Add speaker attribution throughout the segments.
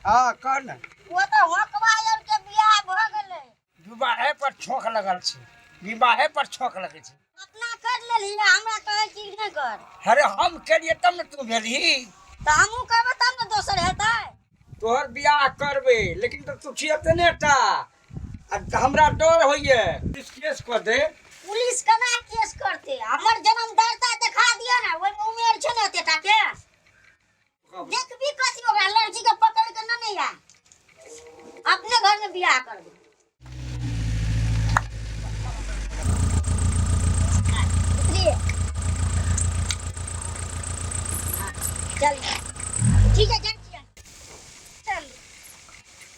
Speaker 1: हाँ कौन
Speaker 2: वो तो हकवायर के बियाह भ गेलै।
Speaker 1: विवाहे पर छोक लगल छै, विवाहे पर छोक लगे छै।
Speaker 2: अपना कर लेली हमरा कहे चीज नहीं कर।
Speaker 1: अरे हम करिए तब न तू भेली।
Speaker 2: तो हमहू करबे तब न दोसर हेतै।
Speaker 1: तोहर बियाह करबे लेकिन तो तू छियते ने टा हमरा डर होइए केस कर दे।
Speaker 2: पुलिस केना केस करते? हमर जन्मदाता दिखा दिया ना, ओइ में उमेर छै ने एतेटा के। देखबी कथी ओकरा लड़की के पकड़ के न नहीं आ अपने घर में बियाह करबे। उतरिए। चल ठीक है जाइए।
Speaker 3: चल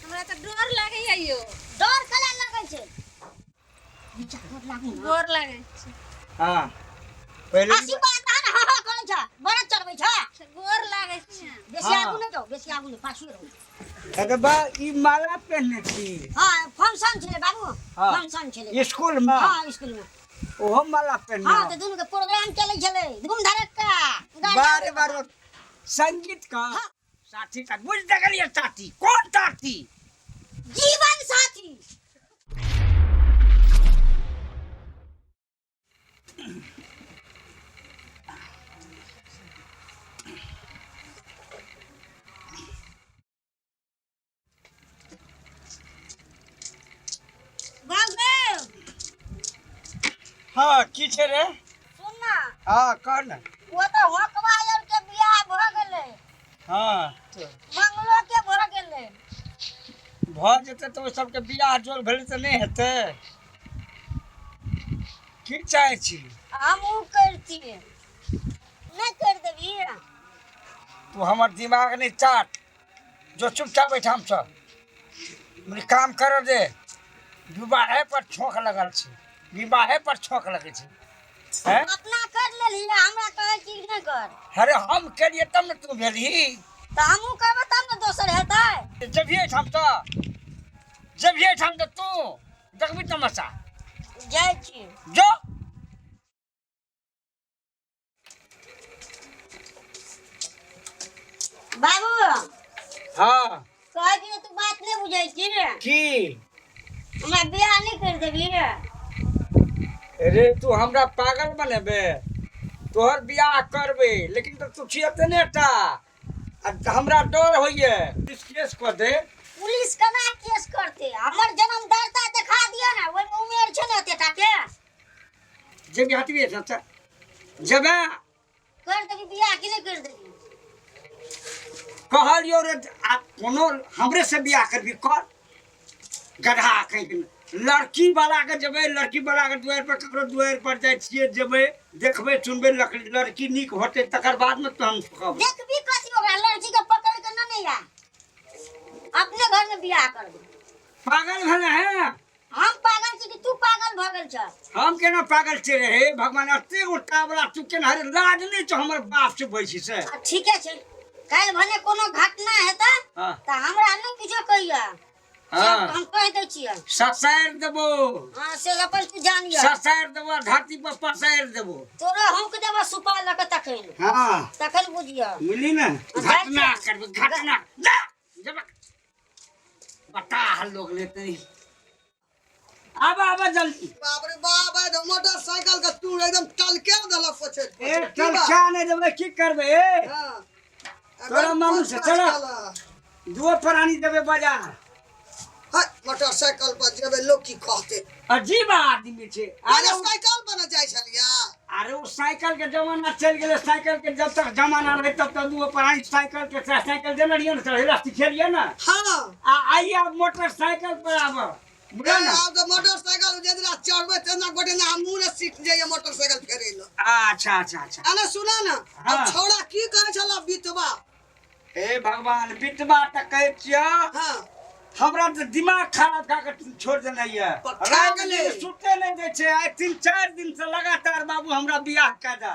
Speaker 3: हमरा तो डर लागे यो।
Speaker 2: डर कला लगे छै? डर लागे ना।
Speaker 3: डर लागे छै।
Speaker 1: हाँ पहले
Speaker 2: आसी बात है ना, हाँ करे छ बड़ा चढ़बै छ।
Speaker 3: डर लागे छै।
Speaker 2: बेसी आगू न जाओ, बेसी आगू न पाछू रहो।
Speaker 1: अरे बा ई माला पहनने थी।
Speaker 2: हां फंक्शन छले बाबू।
Speaker 1: हाँ।
Speaker 2: फंक्शन छले
Speaker 1: स्कूल में।
Speaker 2: हां स्कूल में।
Speaker 1: ओहो माला पहनने।
Speaker 2: हां तो दोनों के प्रोग्राम चले छले धूम धड़क्का।
Speaker 1: बार बार संगीत का साथी का बुझ दगलिए साथी कौन साथी?
Speaker 2: जीवन साथी। बाबू
Speaker 1: हाँ की छे रे?
Speaker 2: सुन ना,
Speaker 1: हाँ कौन
Speaker 2: वो तो हकवायर के बियाह भ गेलै।
Speaker 1: हाँ
Speaker 2: मंगलो के भ गेलै।
Speaker 1: भ जेते तो सबके बियाह जोड़ भेल त नहीं हेते। की चाहे छी?
Speaker 2: हमहू करतिए नहीं कर देबी।
Speaker 1: तू हमर दिमाग नहीं चाट, जो चुपचाप बैठा हम सब मेरे काम कर दे। विवाहे पर छोक लगल छै, विवाहे पर छोक लगे छै। हैं?
Speaker 2: अपना कर लेली हमरा कहे चीज नहीं कर।
Speaker 1: अरे हम करिए तब न तू भेली।
Speaker 2: तो हमहू करबे तब न दोसर हेतै।
Speaker 1: जबिए ठाम तो तू देखबी तमाशा।
Speaker 2: जाय छी।
Speaker 1: जो
Speaker 2: बाबू
Speaker 1: हाँ
Speaker 2: कहे कि तू बात नहीं बुझै छी।
Speaker 1: की?
Speaker 2: हमरा बियाह नहीं कर देबी।
Speaker 1: अरे तू हमरा पागल बनेबे? तोहर बियाह करबे लेकिन तो तू छियते ने टा हमरा डर होइए केस कर दे।
Speaker 2: पुलिस केना केस करते? हमर जन्मदाता दिखा दिया ना, ओइ में उमेर छै ने एतेटा के।
Speaker 1: जब हटबे चाचा जबे
Speaker 2: कर देबी बियाह कि नहीं कर देबी?
Speaker 1: कहलियो रे कोनो हमरे से बियाह करबी कर। गधा कहीं लड़की वाला के जबे, लड़की वाला के द्वार पर ककरो द्वार पर जाय छिए जबे देखबे सुनबे लड़की निक होते तकर बाद में तो हम कहब।
Speaker 2: देखबी कथी ओकरा लड़की के पकड़ के न नहीं आ अपने घर में बियाह करबे।
Speaker 1: पागल भेले हैं?
Speaker 2: हम पागल छी कि तू पागल भ गेल छ?
Speaker 1: हम केना पागल छे रे भगवान? अते उठा वाला तू केना हरे लाज नहीं छ हमर बाप से बैसी से।
Speaker 2: ठीके छै, काल भने कोनो घटना हेतै
Speaker 1: हाँ
Speaker 2: त हमरा नहीं किछो कहिया।
Speaker 1: हाँ
Speaker 2: हम कह दे छियै।
Speaker 1: ससार देबो।
Speaker 2: हां से अपन तू जानिए।
Speaker 1: ससार देबो धरती पर पसार देबो।
Speaker 2: तोरा हमके देबा सुपा ल के तखन
Speaker 1: हाँ
Speaker 2: तखन बुझिया
Speaker 1: मिली ना घटना करबे घटना जा जब बता लोग लेते। अब जल्दी।
Speaker 4: बाप रे बाप है मोटरसाइकिल का तू एकदम टल के दलक पछे।
Speaker 1: ए चल क्या नहीं देबे की करबे?
Speaker 4: हां
Speaker 1: तोरा मामू से चला दुओ प्राणी देबे बाजार।
Speaker 4: हां मोटरसाइकिल पर जेबे लोग की कहते
Speaker 1: अजीब आदमी छे।
Speaker 4: अरे साइकिल बना जाय छलिया।
Speaker 1: अरे वो साइकिल के जमाना चल गेले। साइकिल के जब तक जमाना रहे तब तक दुओ प्राणी साइकिल के साइकिल जनरियन चढ़ेला सिखेलिए ना।
Speaker 4: हां
Speaker 1: आइए अब मोटरसाइकिल पर आब बुझा ना।
Speaker 4: अब तो मोटरसाइकिल जेदरा चढ़बे तेना गोटे ना मुंह ने सीट जाइए मोटरसाइकिल फेरेलो।
Speaker 1: अच्छा अच्छा अच्छा
Speaker 4: अने सुना ना
Speaker 1: हाँ।
Speaker 4: अब छोड़ा की कहे छला बितवा?
Speaker 1: हे भगवान बिटवा त कहे छिया
Speaker 4: हां
Speaker 1: हमरा तो दिमाग खराब का के छोड़ देना है।
Speaker 4: पक्का गेले।
Speaker 1: सुते नहीं दे छे। आई 3-4 दिन से लगातार बाबू हमरा बियाह कर दा,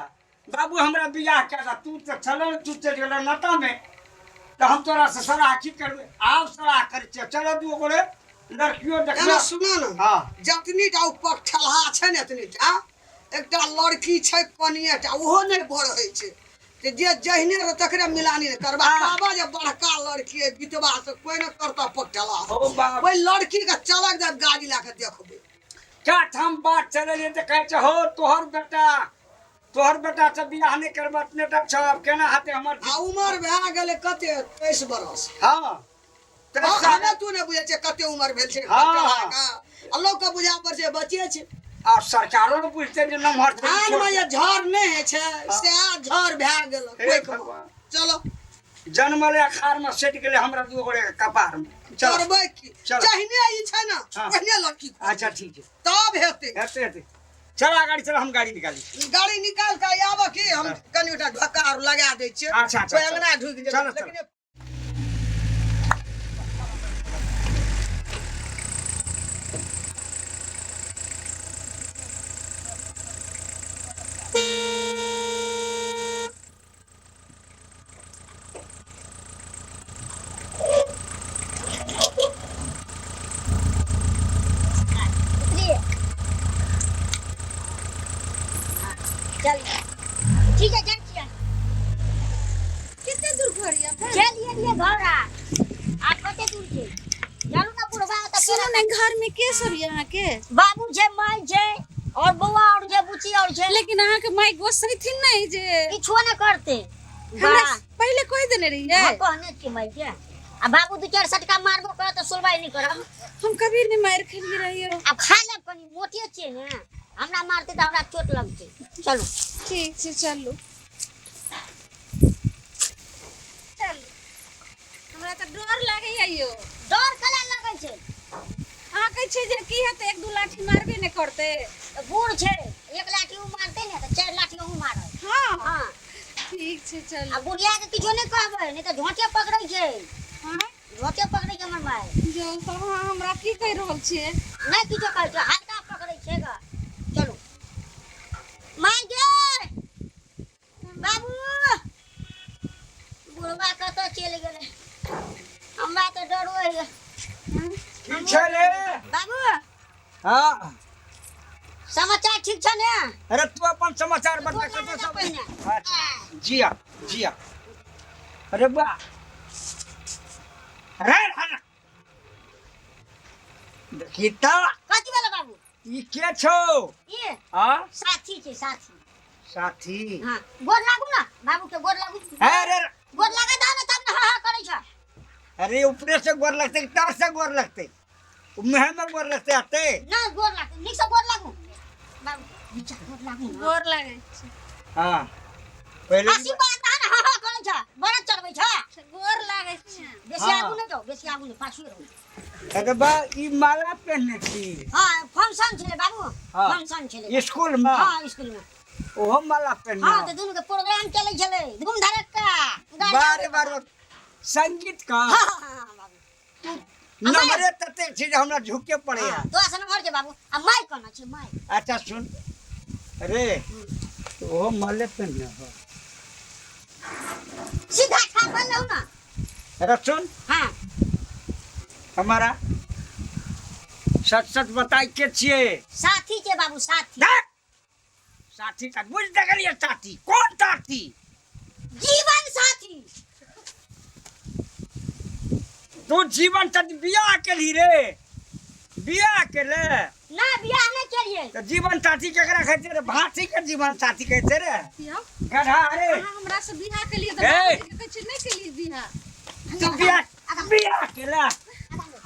Speaker 1: बाबू हमरा बियाह कर दा। तू तो चलो तू चल गेला नटा में तो हम तोरा से सलाह की करबे? आप सलाह कर चलो दू गोरे लड़कियों
Speaker 4: अने
Speaker 1: देखना।
Speaker 4: सुना ना
Speaker 1: हां
Speaker 4: जतनी टा ऊपर ठलहा छै ने एतनी टा एकटा लड़की छै कनिया टा ओहो नहीं भर होय छै। कि जे जहने रे तकरे मिलानी रे करबा बाबा जे बड़का लड़की है विधवा से कोई न करता पटला
Speaker 1: ओ बाप
Speaker 4: कोई लड़की का चलक जब गाड़ी लाके देखबे
Speaker 1: क्या हम बात चले तो कहे छे हो तोहर बेटा से बियाह नहीं करबा इतने तक छब केना हाथे हमर
Speaker 4: आ उमर भए गेले कते 23 बरस
Speaker 1: हां
Speaker 4: हमे तू ने बुझे छे कते उमर भेल छे आ लोग के बुझा पर से बचे छे
Speaker 1: आ सरकारो ने पूछते जे नमहर
Speaker 4: आन में ये झड़ नहीं है छे से झड़ भए गेल कोई
Speaker 1: भगवान।
Speaker 4: चलो
Speaker 1: जन्मले अखार में सेट गेले हमरा दू गोरे कपार में चलो
Speaker 4: करबै की
Speaker 1: चलो।
Speaker 4: जहने ई छे ना
Speaker 1: हाँ।
Speaker 4: ओहने लड़की को
Speaker 1: अच्छा ठीक है
Speaker 4: तब हेते
Speaker 1: हेते चला गाड़ी चला हम गाड़ी निकाली
Speaker 4: गाड़ी निकाल के आबो की हम
Speaker 1: हाँ।
Speaker 4: कनी उटा ढक्का और लगा दै छियै
Speaker 1: अच्छा, अच्छा,
Speaker 4: कोई अंगना ढुक जे
Speaker 1: चलो,
Speaker 4: लेकिन
Speaker 2: उतरिए। चल ठीक है चल
Speaker 3: कितने दूर घर है अपन?
Speaker 2: चलिए घर आप कते दूर छे चलू ना बुढ़वा त
Speaker 3: सुनो ना घर में के सब यहाँ के
Speaker 2: बाबू छे माई छे और बउआ और छे बुची और छे
Speaker 3: लेकिन अहाँ के माई गोसई थी नहीं जे
Speaker 2: किछो न करते
Speaker 3: हमरा पहले कोई देने रही है
Speaker 2: कहने के माई के आ बाबू दू चार सटका मारबो कर त सुलवाई नहीं करब
Speaker 3: हम कभी नहीं मार खेली रही हो
Speaker 2: अब खा ले कनी मोटे छे ने हमरा मारते त हमरा चोट लगते चलो
Speaker 3: ठीक से चलो चल हमरा तो डर लागे आइयो
Speaker 2: डर कला लगै छे
Speaker 3: अहाँ कहै छै जे की हेतै एक दू लाठी मारबे नहीं करते
Speaker 2: बूढ़ छे एक लाठी उ मारते ने त चार लाठी उ मारत
Speaker 3: हाँ
Speaker 2: हां
Speaker 3: ठीक से चलो
Speaker 2: आ बुढ़िया के किछो नहीं कहबै नहीं त झोंटे पकड़ै छे
Speaker 3: हाँ
Speaker 2: झोंटे पकड़ै छे हमर माई
Speaker 3: जो सब हाँ हमरा की कह रहल छियै
Speaker 2: नहीं किछो कहै छे हल्का पकड़ै छे ग चलो माई गे बाबू बुढ़वा कत चल गेले हमरा तो डर होय
Speaker 1: ठीक है रे
Speaker 2: बाबू
Speaker 1: हां
Speaker 2: समाचार ठीक छ ने
Speaker 1: अरे तू अपन समाचार बता
Speaker 2: तो
Speaker 1: के सब
Speaker 2: पहिने।
Speaker 1: अच्छा जिया अरे बा अरे हन देखिता
Speaker 2: कथी भेल बाबू
Speaker 1: ई के छौ
Speaker 2: ये
Speaker 1: आ
Speaker 2: साथी छे साथी
Speaker 1: साथी
Speaker 2: हां गोर लागू ना बाबू के गोर लागू
Speaker 1: अरे
Speaker 2: गोर लगा दा ना तब ना हा करै छ
Speaker 1: अरे ऊपर से गोर लगते कि तार से गोर लगते मुंह में गोर लगते आते
Speaker 2: ना गोर लागू निक से गोर लागू बाबू नीचा गोर लागू ना
Speaker 3: गोर लागे छै
Speaker 1: हां पहले
Speaker 2: आशीर्वाद दा ना हा करै छ बड़ा चढ़बै छ
Speaker 3: गोर लागे छै
Speaker 2: बेसी
Speaker 1: हाँ।
Speaker 2: आगू नहीं जाओ बेसी आगू नहीं पाछू रहो
Speaker 1: अरे बा ई माला पहनने थी
Speaker 2: हां फंक्शन छले बाबू
Speaker 1: हाँ।
Speaker 2: फंक्शन छले
Speaker 1: स्कूल में
Speaker 2: हां स्कूल में
Speaker 1: ओहो माला पहनने
Speaker 2: हां तो दोनों के प्रोग्राम चले छले धूम धड़क्का
Speaker 1: बार बार संगीत का
Speaker 2: हां बाबू
Speaker 1: नंबरे तते छी जे हमरा झुके पड़े है
Speaker 2: तो आसन घर के बाबू आ माई कोना छे माई
Speaker 1: अच्छा सुन अरे ओहो माले पहनने हो
Speaker 2: सीधा खा लो ना
Speaker 1: अरे सुन
Speaker 2: हां
Speaker 1: हमारा सच सच बताई के छिए
Speaker 2: साथी छे बाबू साथी
Speaker 1: देख साथी का बुझ देखलिए साथी कौन साथी
Speaker 2: जीवन साथी
Speaker 1: तू जीवन साथी बियाह के ली रे बियाह के ले
Speaker 2: ना बियाह नहीं करिए
Speaker 1: तो जीवन साथी केकरा कहते रे भाती के जीवन साथी कहते रे
Speaker 3: यो
Speaker 1: गधा रे
Speaker 3: अहाँ हमरा से बियाह के लिए
Speaker 1: ए!
Speaker 3: तो कहै छै नहीं के लिए बियाह
Speaker 1: तू बियाह के ले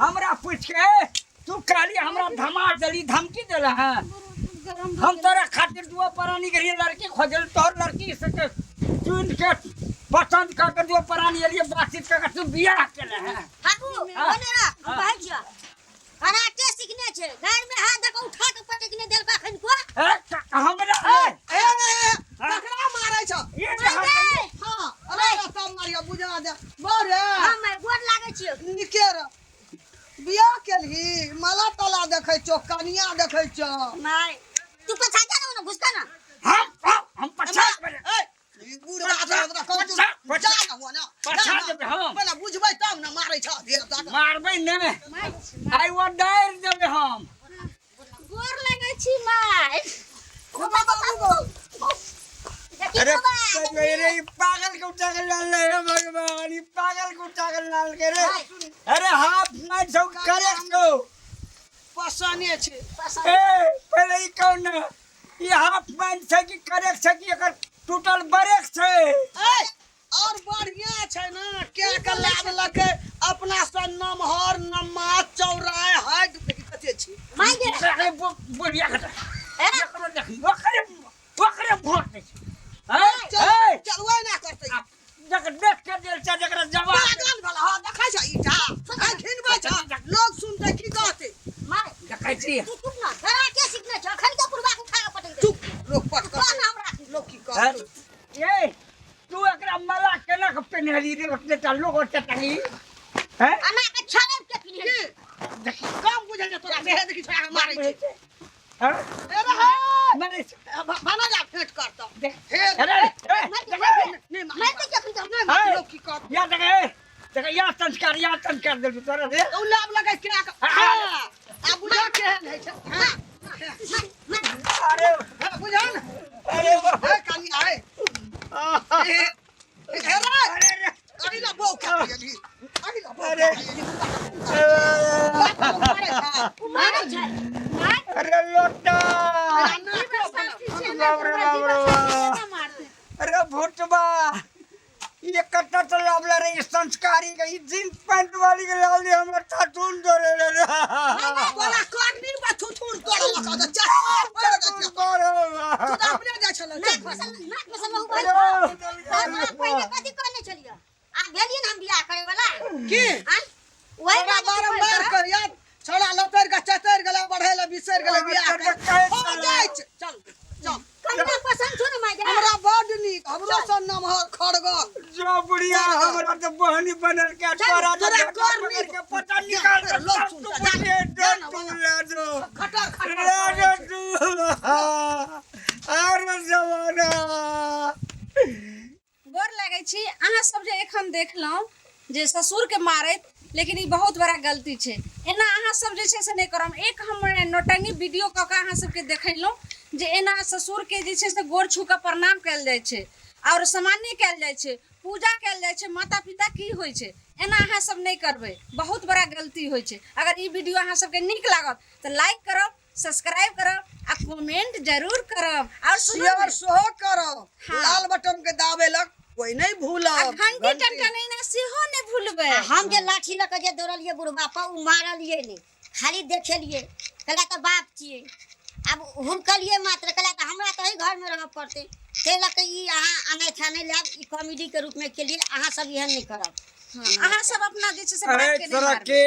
Speaker 1: हमरा पूछ के तू कहली हमरा धमा दली धमकी देला है
Speaker 3: गरम
Speaker 1: हम तोरा खातिर दुआ परानी के लिए लड़की खोजल तोर लड़की से के चुन के पसंद कर के दुआ परानी के लिए बातचीत कर के तू बियाह के ले है
Speaker 2: बाबू ओने ना कहै छ कराटे सीखने छे घर में हाथ दक उठा के पटकने देल का खन को
Speaker 1: हमरा
Speaker 4: ककरा मारै छ
Speaker 1: ये
Speaker 4: हां अरे सब मारिया बुझा दे बोरे
Speaker 2: हम गोर लागे छी
Speaker 4: निकेर बियाह केलही माला ताला देखै छौ कनिया देखै छौ
Speaker 2: माई तू पछा जा ना घुसका ना
Speaker 1: हम 50 बजे
Speaker 4: ई बूढ़ बात हमरा कहै छौ जा ना हुआ ना
Speaker 1: पछा देबे हम
Speaker 4: पहले बुझबै तब ना मारै छ ढेर तक
Speaker 1: मारबै ने
Speaker 3: माई
Speaker 1: आई वो डायर देबे हम
Speaker 3: गोर लागे छी माई
Speaker 4: बाबू
Speaker 1: अरे मेरे पागल को चागल लाल है भगवान, पागल को चागल लाल के रे। अरे हाफ नाइट सब करेक्ट हो
Speaker 4: पसाने छे
Speaker 1: ए पहले ई कौन ये हाफ नाइट से की करेक्ट से की अगर टोटल ब्रेक से
Speaker 4: ए और बढ़िया छे ना क्या कर लाद लगे अपना सन नमहर नमाज चौराहे हाइट कते छी
Speaker 2: माई दे
Speaker 1: अरे बढ़िया कटा ये करो देखी वकरे भोट दे ए
Speaker 4: चलवा ना करते
Speaker 1: जक देख के दिल से जकरा जवाब
Speaker 4: पागल भला हां देखै छ ईटा आ घिनबै छ लोग सुनते की कहते
Speaker 2: माई
Speaker 1: देखै छी
Speaker 2: तू चुप ना घरा के सीखने छ खन के पुरवा के उठा के पटक दे
Speaker 4: चुप लोग पट
Speaker 2: कौन
Speaker 4: कर
Speaker 2: हमरा
Speaker 4: लोग की कहते
Speaker 1: ए तू एकरा मला केना के पेनहली रे ओते ता लोग ओते टांगी हैं
Speaker 2: अना के छाड़ब के पिने
Speaker 1: देखी
Speaker 4: काम बुझे जे तोरा देह देखि छ मारै छ
Speaker 1: हां
Speaker 4: ए रे
Speaker 1: मारे
Speaker 4: बना जा फेट करता
Speaker 1: देख
Speaker 4: फेट
Speaker 1: अरे
Speaker 4: नहीं
Speaker 2: मैं तो क्या फिर
Speaker 4: नहीं लोग की कहते
Speaker 1: या देख या संस्कार दे तोरा रे
Speaker 4: तो लाभ लगे क्या हां अब बुझा के है हां
Speaker 1: अरे
Speaker 4: बुझा ना
Speaker 1: अरे
Speaker 4: ए काली आए ए रे
Speaker 1: अरे
Speaker 4: अरे ला बो खा गेली अरे ला बो
Speaker 1: अरे
Speaker 2: मारे छ
Speaker 1: अरे लोटा
Speaker 3: मारते
Speaker 1: अरे भूतबा ये कट्टा तो लावला रे संस्कारी गई जींस पैंट वाली के लाल दे हमर थाटून जोरे रे
Speaker 4: बोला काटनी बा थुथुर तोड़ लगा तो चार पड़ गया तू तो अपने जा चलो
Speaker 2: नाक फसल बहु भाई पहले कथि कहने चलियो आ भेलिए हम बियाह करे वाला
Speaker 4: की
Speaker 2: वही
Speaker 4: ओरा बारंबार कर यार छोड़ा लतर का चतर गला बढ़ेला बिसर गला बियाह हो जाय चल चल
Speaker 2: कन्या पसंद छो न माई दे
Speaker 4: हमरा बड नीक हमरा सन नाम खड़गर
Speaker 1: जो बुढ़िया हमरा तो बहनी बनल के तोरा
Speaker 4: तोरा कर नी
Speaker 1: के पता निकाल के
Speaker 4: लोग
Speaker 1: तू
Speaker 4: सुनता
Speaker 1: मुझे तू ले दो
Speaker 4: खटर
Speaker 1: ले दो तू अरे जवाना
Speaker 3: गोर लागै छी अहाँ सब जे एखन देखलहुँ जे ससुर के मारैत, लेकिन ई बहुत बड़ा गलती छै। एना अहाँ सब जे छै से नहीं करम। एक हम नौटंगी वीडियो कऽ के अहाँ सबके देखैलहुँ जे एना ससुर के जे छै से गोर छू के प्रणाम कयल जाइ छै और सामान्य कयल जाइ छै, पूजा कयल जाइ छै, माता पिता की होइ छै। एना अहाँ सब नहीं करबै, बहुत बड़ा गलती होइ छै। अगर ई वीडियो अहाँ सबके नीक लागत तऽ लाइक करब, सब्सक्राइब करब आ कमेंट जरूर करब और
Speaker 4: शेयर सो करो
Speaker 3: हाँ।
Speaker 4: लाल बटन के दाबेलक कोई नहीं भूलब
Speaker 3: घंटी टनटनैना सेहो नहीं भूलबै।
Speaker 2: हम जे लाठी लऽ के जे दौड़लिए बुढ़बा पर उ मारलिए नहीं, खाली देखेलिए कहला त बाप छिए। अब हुनकलिए मात्र कहला त हमरा त घर में रह पड़ते ते लऽ के ई अहाँ आने थाने लाब ई कॉमेडी के रूप में केलिए। अहाँ सब एहन नहीं करब।
Speaker 3: अहाँ सब अपना जे छै से
Speaker 1: अरे
Speaker 3: बात के नहीं
Speaker 1: तरह
Speaker 3: मारबै।
Speaker 1: के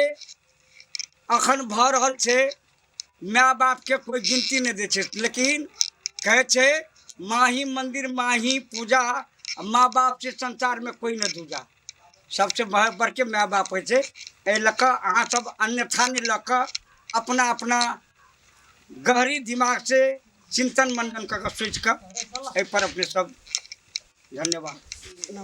Speaker 1: अखन भ रहल छै, माय बाप के कोई गिनती नहीं दे छै, लेकिन कहे छै माही मंदिर माही पूजा, माँ बाप से संसार में कोई न दूजा। सबसे बढ़ के माय बाप होइ छै। एहि लऽ कऽ अहाँ सब अन्यथा नहीं लऽ कऽ अपना अपना गहरी दिमाग से चिंतन मंथन कऽ सोच कऽ एहि पर अपने सब धन्यवाद।